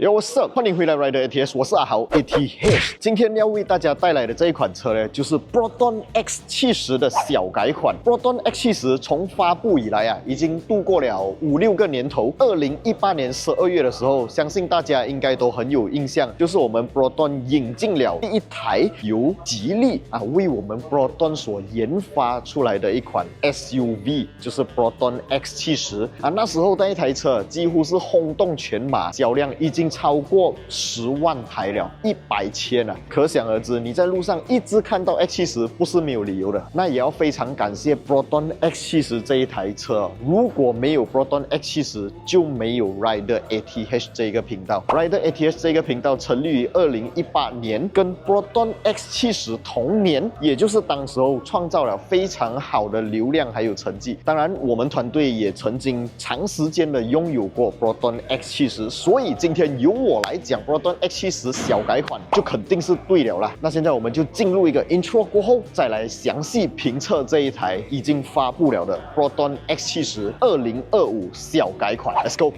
Yo, what's up？ 欢迎回来 Rider ATS， 我是阿豪 ATH。今天要为大家带来的这一款车呢，就是 Proton X70 的小改款。Proton X70 从发布以来已经度过了5-6个年头。2018年12月的时候，相信大家应该都很有印象，就是我们 Proton 引进了第一台由吉利为我们 Proton 所研发出来的一款 SUV， 就是 Proton X70。那时候那一台车几乎是轰动全马，销量已经超过10万台了，100千可想而知，你在路上一直看到 X70 不是没有理由的。那也要非常感谢 Proton X70 这一台车，如果没有 Proton X70 就没有 Rider ATH 这一个频道。Rider ATH 这个频道成立于2018年，跟 Proton X70 同年，也就是当时候创造了非常好的流量还有成绩。当然，我们团队也曾经长时间的拥有过 Proton X70， 所以今天由我来讲 Proton X70 小改款就肯定是对了啦。那现在我们就进入一个 intro 过后，再来详细评测这一台已经发布了的 Proton X70 2025小改款。Let's go！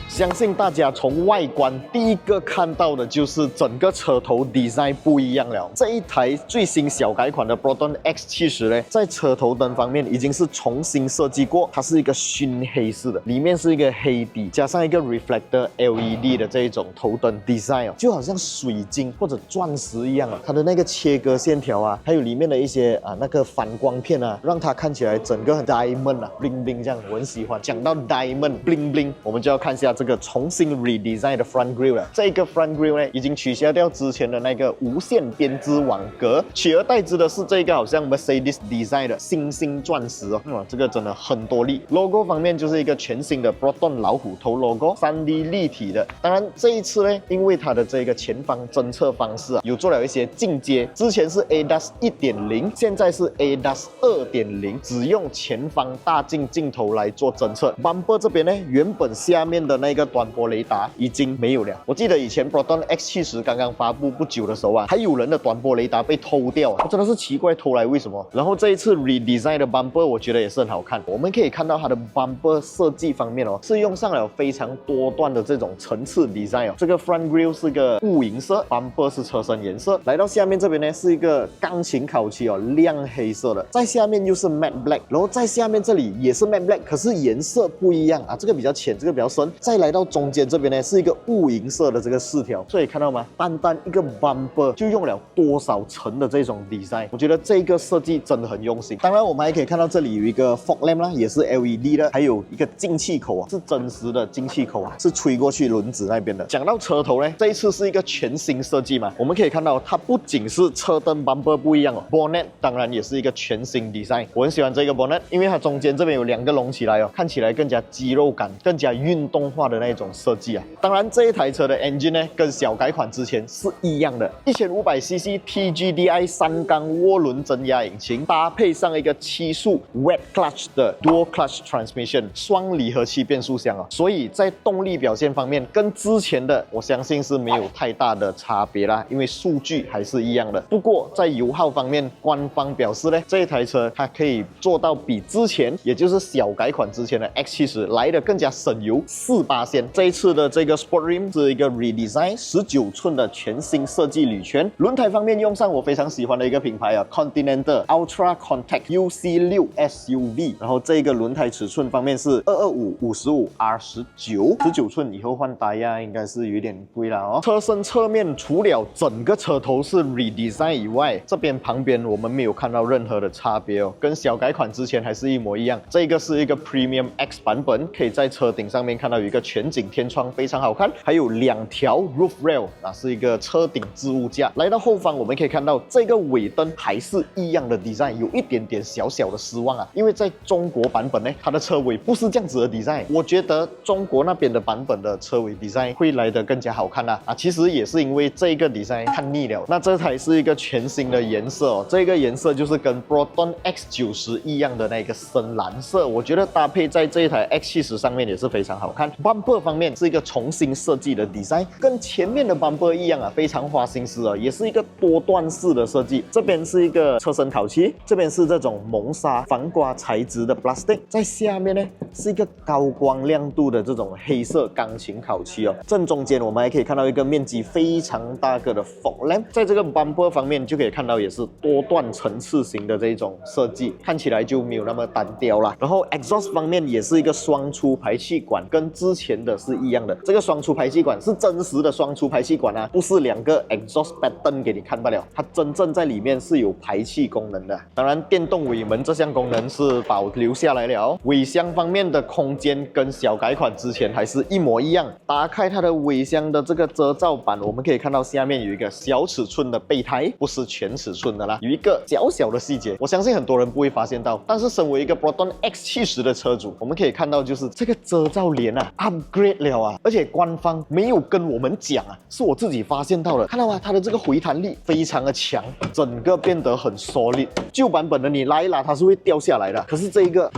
相信大家从外观第一个看到的就是整个车头 design 不一样了。这一台最新小改款的 Proton X70 呢，在车头灯方面已经是重新设计过，它是一个熏黑式的，里面是一个黑底，加上一个 reflector LED 的这一种头灯 design， 就好像水晶或者钻石一样它的那个切割线条还有里面的一些那个反光片让它看起来整个很 diamond bling bling 这样，我很喜欢。讲到 diamond bling bling， 我们就要看一下这个重新 redesign 的 front grille 了。这个 front grille 呢，已经取消掉之前的那个无线编织网格，取而代之的是这个好像 Mercedes design 的星星钻石这个真的很多力。logo 方面就是一个全新的 Proton 老虎头 logo， 3D 立体的。当然这一次呢，因为它的这个前方侦测方式有做了一些进阶，之前是 ADAS 1.0， 现在是 ADAS 2.0， 只用前方大镜镜头来做侦测。bumper 这边呢，原本下面的那个短波雷达已经没有了。我记得以前 Proton X70 刚刚发布不久的时候还有人的短波雷达被偷掉我真的是奇怪偷来为什么。然后这一次 redesign 的 bumper 我觉得也是很好看。我们可以看到它的 bumper 设计方面是用上了非常多段的这种层次 design 这个 front grille 是个雾银色， bumper 是车身颜色，来到下面这边呢是一个钢琴烤漆亮黑色的，在下面又是 matte black， 然后在下面这里也是 matte black， 可是颜色不一样这个比较浅，这个比较深。再来到中间这边呢，是一个雾银色的这个饰条，所以看到吗？单单一个 bumper 就用了多少层的这种 design， 我觉得这个设计真的很用心。当然，我们还可以看到这里有一个 fog lamp 啦，也是 LED 的，还有一个进气口是真实的进气口是吹过去轮子那边的。讲到车头呢，这一次是一个全新设计嘛，我们可以看到它不仅是车灯 bumper 不一样bonnet 当然也是一个全新 design。我很喜欢这个 bonnet， 因为它中间这边有2个隆起来看起来更加肌肉感，更加运动化的那种设计当然这一台车的 engine 呢，跟小改款之前是一样的，1500cc TGDI 3缸涡轮增压引擎，搭配上一个7速 wet clutch 的 dual clutch transmission 双离合器变速箱所以在动力表现方面跟之前的我相信是没有太大的差别啦，因为数据还是一样的。不过在油耗方面，官方表示呢，这一台车它可以做到比之前，也就是小改款之前的 X70 来的更加省油4%。这一次的这个 Sport Rim 是一个 redesign 19寸的全新设计铝圈。轮胎方面用上我非常喜欢的一个品牌Continental Ultra Contact UC6 SUV， 然后这个轮胎尺寸方面是225/55 R19，19寸以后换胎应该是有点贵了车身侧面除了整个车头是 redesign 以外，这边旁边我们没有看到任何的差别跟小改款之前还是一模一样。这个是一个 Premium X 版本，可以在车顶上面看到有一个全景天窗，非常好看，还有2条 roof rail 是一个车顶置物架。来到后方我们可以看到这个尾灯还是一样的 design， 有一点点小小的失望因为在中国版本呢，它的车尾不是这样子的 design， 我觉得中国那边的版本的车尾 design 会来得更加好看其实也是因为这个 design 看腻了。那这台是一个全新的颜色这个颜色就是跟 Proton X90 一样的那个深蓝色，我觉得搭配在这一台 X70 上面也是非常好看。bumper 方面是一个重新设计的 design， 跟前面的 bumper 一样啊，非常花心思啊，也是一个多段式的设计。这边是一个车身烤漆，这边是这种蒙砂防刮材质的 plastic， 在下面呢是一个高光亮度的这种黑色钢琴烤漆哦。正中间我们还可以看到一个面积非常大个的 fog lamp， 在这个 bumper 方面就可以看到也是多段层次型的这种设计，看起来就没有那么单调啦。然后 exhaust 方面也是一个双出排气管，跟之前的是一样的。这个双出排气管是真实的双出排气管啊，不是两个 exhaust pattern 给你看罢了，它真正在里面是有排气功能的。当然，电动尾门这项功能是保留下来了。尾箱方面的空间跟小改款之前还是一模一样。打开它的尾箱的这个遮罩板，我们可以看到下面有一个小尺寸的备胎，不是全尺寸的啦。有一个小小的细节，我相信很多人不会发现到，但是身为一个 Proton X70的车主，我们可以看到就是这个遮罩帘啊 upgrade 了啊，而且官方没有跟我们讲啊，是我自己发现到的。看到吗？它的这个回弹力非常的强，整个变得很 solid。旧版本的你拉一拉它是会掉下来的，可是这一个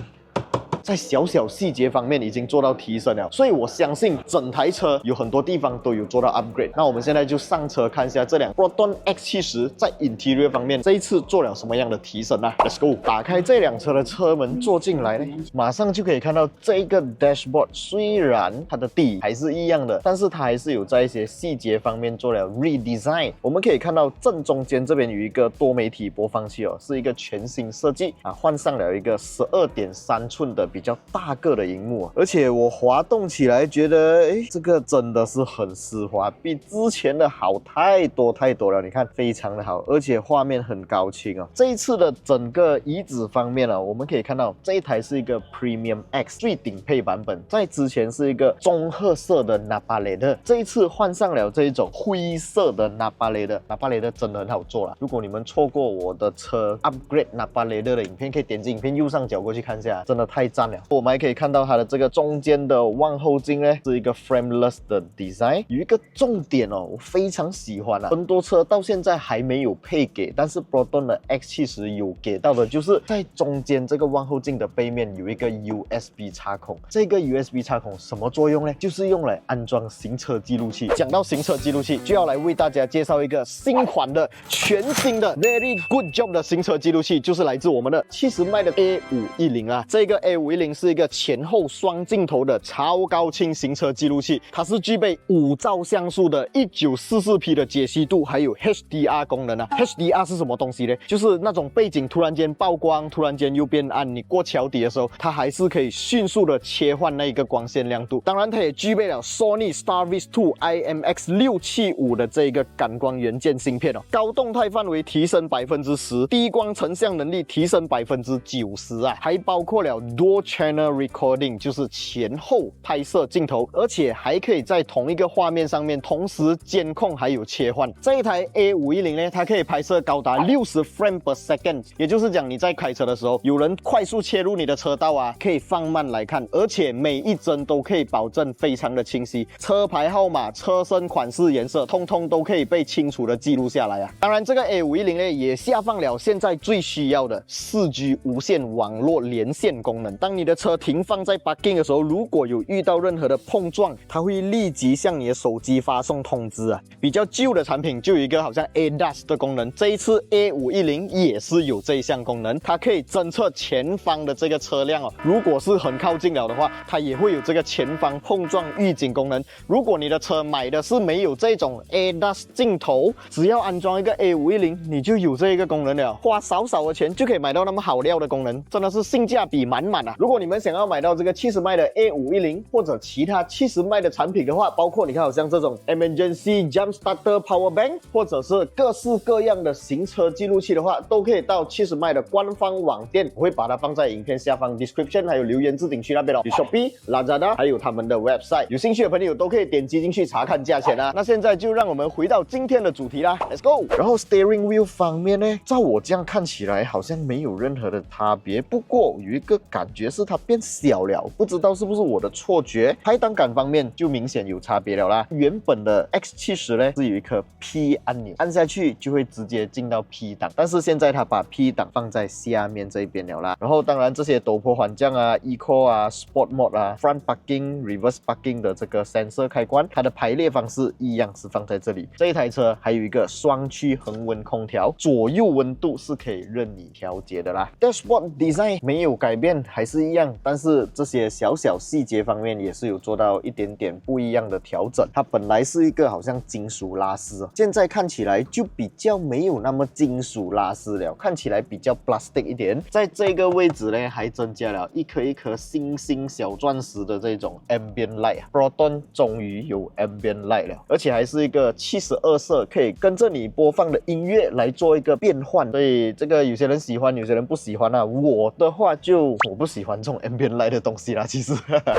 在小小细节方面已经做到提升了，所以我相信整台车有很多地方都有做到 upgrade。那我们现在就上车看一下这辆 Proton X70在 interior 方面这一次做了什么样的提升啊 ？Let's go！ 打开这辆车的车门坐进来呢，马上就可以看到这个 dashboard， 虽然它的底还是一样的，但是它还是有在一些细节方面做了 redesign。我们可以看到正中间这边有一个多媒体播放器哦，是一个全新设计啊，换上了一个12.3寸的比较大个的荧幕，而且我滑动起来觉得，这个真的是很丝滑，比之前的好太多太多了。你看，非常的好，而且画面很高清哦。这一次的整个椅子方面我们可以看到这一台是一个 Premium X 最顶配版本，在之前是一个棕褐色的 Nappa Leather， 这一次换上了这一种灰色的 Nappa Leather。Nappa Leather 真的很好做啦。如果你们错过我的车 upgrade Nappa Leather 的影片，可以点击影片右上角过去看一下，真的太赞了。我们还可以看到它的这个中间的望后镜呢，是一个 frameless 的 design。有一个重点我非常喜欢啊，很多车到现在还没有配给，但是 Proton 的 X70有给到的，就是在中间这个望后镜的背面有一个 USB 插孔。这个 USB 插孔什么作用呢？就是用来安装行车记录器。讲到行车记录器，就要来为大家介绍一个新款的全新的 Very Good Job 的行车记录器，就是来自我们的70迈的 A510啊。这个 A510是一个前后双镜头的超高清行车记录器，它是具备5兆像素的 1944P 的解析度，还有 HDR 功能啊。HDR 是什么东西呢？就是那种背景突然间曝光，突然间又变暗，你过桥底的时候，它还是可以迅速的切换那一个光线亮度。当然，它也具备了 Sony Starvis 2 IMX675 的这个感光元件芯片高动态范围提升10%，低光成像能力提升90%啊，还包括了 Dual Channel Recording， 就是前后拍摄镜头，而且还可以在同一个画面上面同时监控还有切换。这一台 A510呢，它可以拍摄高达60 frame per second， 也就是讲你在开车的时候，有人快速切入你的车道可以放慢来看，而且每一帧都可以保证非常的清晰，车牌号码、车身款式、颜色，通通都可以被清楚的记录下来啊。当然，这个 A510呢也下放了现在最需要的 4G 无线网络连线功能。当你的车停放在 parking 的时候，如果有遇到任何的碰撞，它会立即向你的手机发送通知啊。比较旧的产品就有一个好像 ADAS 的功能，这一次 A510也是有这一项功能，它可以侦测前方的这个车辆如果是很靠近了的话，它也会有这个前方碰撞预警功能。如果你的车买的是没有这种 ADAS 镜头，只要安装一个 A510，你就有这一个功能了，花少少的钱就可以买到那么好料的功能，真的是性价比满满啊！如果你们想要买到这个70迈的 A510或者其他70迈的产品的话，包括你看好像这种 Emergency Jump Starter Power Bank， 或者是各式各样的行车记录器的话，都可以到70迈的官方网店，我会把它放在影片下方 description 还有留言置顶区那边有 Shopee、Lazada 还有他们的 website， 有兴趣的朋友都可以点击进去查看价钱啊。那现在就让我们回到今天的主题啦 ，Let's go。然后 steering wheel 方面呢，照我这样看起来好像没有任何的差别，不过有一个感觉觉是它变小了，不知道是不是我的错觉。排档杆方面就明显有差别了啦。原本的 X70呢是有一颗 P 按钮，按下去就会直接进到 P 档，但是现在它把 P 档放在下面这一边了啦。然后当然这些陡坡缓降啊、Eco 啊、Sport Mode 啊、Front Parking、Reverse Parking 的这个 sensor 开关，它的排列方式一样是放在这里。这一台车还有一个双区恒温空调，左右温度是可以任你调节的啦。Dashboard Design 没有改变，还是一样，但是这些小小细节方面也是有做到一点点不一样的调整。它本来是一个好像金属拉丝，现在看起来就比较没有那么金属拉丝了，看起来比较 plastic 一点。在这个位置呢，还增加了一颗一颗星星小钻石的这种 ambient light。Proton 终于有 ambient light 了，而且还是一个72色，可以跟着你播放的音乐来做一个变换。所以这个有些人喜欢，有些人不喜欢啊。我的话我不喜欢这种 ambient light 的东西啦，其实。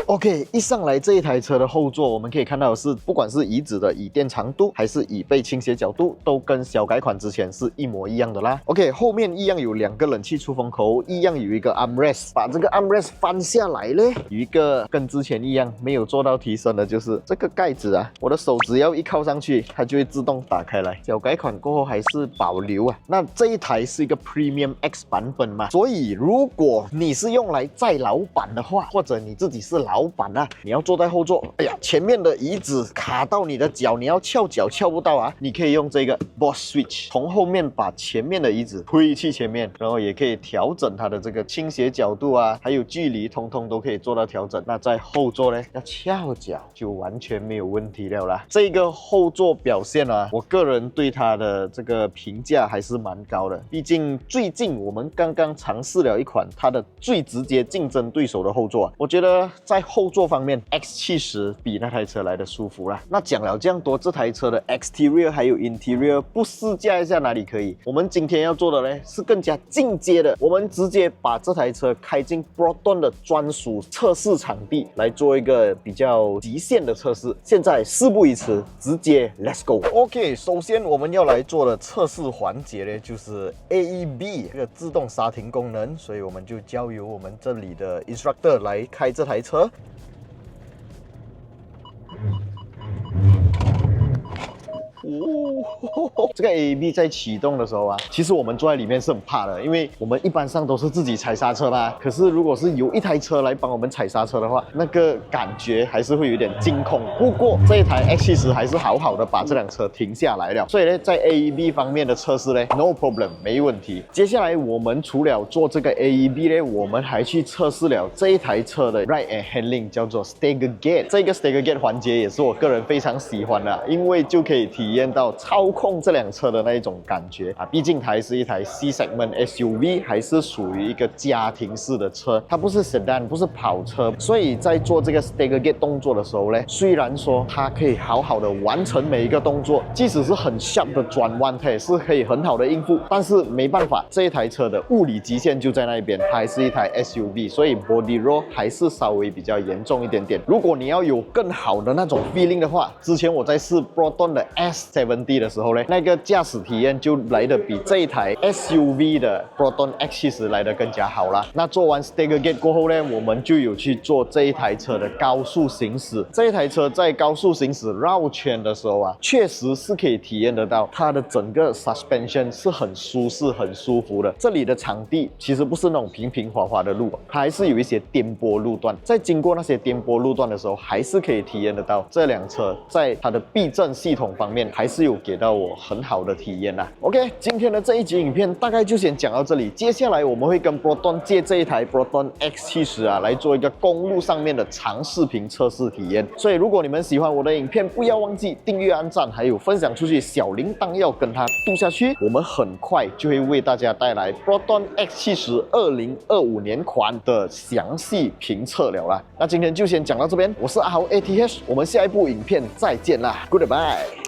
OK， 一上来这一台车的后座，我们可以看到的是，不管是椅子的椅垫长度，还是椅背倾斜角度，都跟小改款之前是一模一样的啦。OK， 后面一样有2个冷气出风口，一样有一个 armrest， 把这个 armrest 翻下来呢，有一个跟之前一样没有做到提升的，就是这个盖子啊，我的手只要一靠上去，它就会自动打开来。小改款过后还是保留啊。那这一台是一个 Premium X 版本嘛，所以如果你是用来载老板的话，或者你自己是老板啊，你要坐在后座，哎呀，前面的椅子卡到你的脚，你要翘脚翘不到啊，你可以用这个 Boss Switch 从后面把前面的椅子推去前面，然后也可以调整它的这个倾斜角度啊，还有距离，通通都可以做到调整。那在后座呢，要翘脚就完全没有问题了啦。这个后座表现啊，我个人对它的这个评价还是蛮高的。毕竟最近我们刚刚尝试了一款它的最直接竞争对手的后座啊，我觉得在后座方面 X70 比那台车来的舒服啦。那讲了这样多，这台车的 Exterior 还有 Interior 不试驾一下哪里可以？我们今天要做的呢是更加进阶的，我们直接把这台车开进 Proton 的专属测试场地来做一个比较极限的测试。现在事不宜迟，直接 Let's go。 OK， 首先我们要来做的测试环节呢，就是 AEB 这个自动刹停功能，所以我们就交由我们这里的 Instructor 来开这台车。这个 AEB 在启动的时候啊，其实我们坐在里面是很怕的，因为我们一般上都是自己踩刹车啦。可是如果是有一台车来帮我们踩刹车的话，那个感觉还是会有点惊恐。不过这一台 X70 还是好好的把这辆车停下来了，所以呢，在 AEB 方面的测试呢 ，no problem， 没问题。接下来我们除了做这个 AEB 呢，我们还去测试了这一台车的 Ride and Handling， 叫做 Stagger Gate。这个 Stagger Gate 环节也是我个人非常喜欢的，因为就可以体验到操控这辆车的那一种感觉啊。毕竟它还是一台 C segment SUV， 还是属于一个家庭式的车，它不是 sedan， 不是跑车。所以在做这个 Stagger Gate 动作的时候呢，虽然说它可以好好的完成每一个动作，即使是很 sharp 的转弯，它也是可以很好的应付。但是没办法，这一台车的物理极限就在那边，它还是一台 SUV， 所以 body roll 还是稍微比较严重一点点。如果你要有更好的那种 feeling 的话，之前我在试 Proton 的 S70 的时候呢，那个驾驶体验就来得比这一台 SUV 的 Proton X70 来得更加好啦。那做完 Stagger Gate 过后呢，我们就有去做这一台车的高速行驶。这一台车在高速行驶绕圈的时候啊，确实是可以体验得到它的整个 suspension 是很舒适、很舒服的。这里的场地其实不是那种平平滑滑的路，它还是有一些颠簸路段。在经过那些颠簸路段的时候，还是可以体验得到这辆车在它的避震系统方面还是有给到我很好的体验啦。OK， 今天的这一集影片大概就先讲到这里。接下来我们会跟 Proton 借这一台 Proton X70 啊来做一个公路上面的长视频测试体验。所以如果你们喜欢我的影片，不要忘记订阅、按赞，还有分享出去，小铃铛要跟它嘟下去。我们很快就会为大家带来 Proton X70 2025年款的详细评测了啦。那今天就先讲到这边，我是阿豪 ATH， 我们下一部影片再见啦 ，Goodbye。